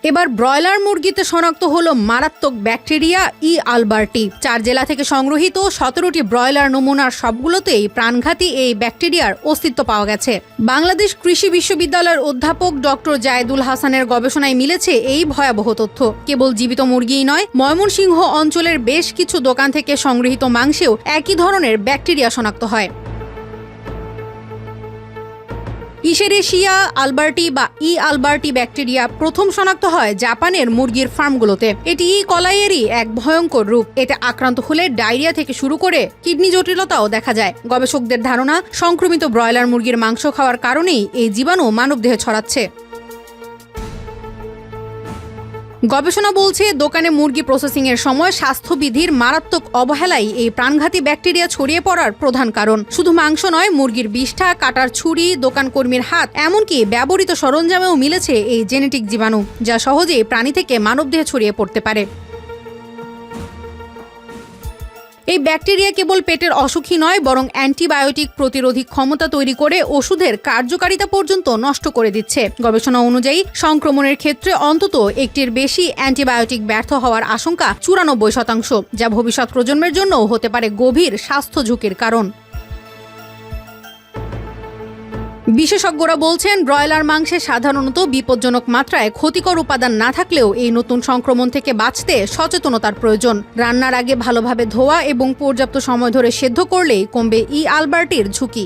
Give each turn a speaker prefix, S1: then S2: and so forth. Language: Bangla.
S1: এবার ব্রয়লার মুরগিতে শনাক্ত হলো মারাত্মক ব্যাকটেরিয়া ই আলবার্টি। 4 জেলা থেকে সংগ্রহীত 17টি ব্রয়লার নমুনার সবগুলোতেই প্রাণঘাতী এই ব্যাকটেরিয়ার অস্তিত্ব পাওয়া গেছে। বাংলাদেশ কৃষি বিশ্ববিদ্যালয়ের অধ্যাপক ডক্টর জায়েদুল হাসানের গবেষণায় মিলেছে এই ভয়াবহ তথ্য। কেবল জীবিত মুরগিই নয়, ময়মনসিংহ অঞ্চলের বেশ কিছু দোকান থেকে সংগৃহীত মাংসেও একই ধরনের ব্যাকটেরিয়া শনাক্ত হয়। ইশেরেশিয়া আলবার্টি বা ই আলবার্টি ব্যাকটেরিয়া প্রথম শনাক্ত হয় জাপানের মুরগির ফার্মগুলোতে। এটি ই কলাইয়েরই এক ভয়ঙ্কর রূপ। এতে আক্রান্ত হলে ডায়রিয়া থেকে শুরু করে কিডনি জটিলতাও দেখা যায়। গবেষকদের ধারণা, সংক্রমিত ব্রয়লার মুরগির মাংস খাওয়ার কারণেই এই জীবাণু মানবদেহে ছড়াচ্ছে। গবেষণা বলছে, দোকানে মুরগি প্রসেসিং এর সময় স্বাস্থ্যবিধির মারাত্মক অবহেলাই এই প্রাণঘাতী ব্যাকটেরিয়া ছড়িয়ে পড়ার প্রধান কারণ। শুধু মাংস নয়, মুরগির বিষ্ঠা, কাটার ছুরি, দোকান কর্মীর হাত, এমনকি ব্যবহৃত সরঞ্জামেও মিলেছে এই জেনেটিক জীবাণু, যা সহজেই প্রাণী থেকে মানবদেহে ছড়িয়ে পড়তে পারে। এই ব্যাকটেরিয়া কেবল পেটের অসুখই নয়, বরং অ্যান্টিবায়োটিক প্রতিরোধী ক্ষমতা তৈরি করে ওষুধের কার্যকারিতা পর্যন্ত নষ্ট করে দিচ্ছে। গবেষণা অনুযায়ী সংক্রমণের ক্ষেত্রে অন্তত একটির বেশি অ্যান্টিবায়োটিক ব্যর্থ হওয়ার আশঙ্কা 94%, যা ভবিষ্যৎ প্রজন্মের জন্যও হতে পারে গভীর স্বাস্থ্য ঝুঁকির কারণ। বিশেষজ্ঞরা বলছেন, ব্রয়লার মাংসে সাধারণত বিপজ্জনক মাত্রায় ক্ষতিকর উপাদান না থাকলেও এই নতুন সংক্রমণ থেকে বাঁচতে সচেতনতার প্রয়োজন। রান্নার আগে ভালোভাবে ধোয়া এবং পর্যাপ্ত সময় ধরে সেদ্ধ করলেই কমবে ই আলবার্টির ঝুঁকি।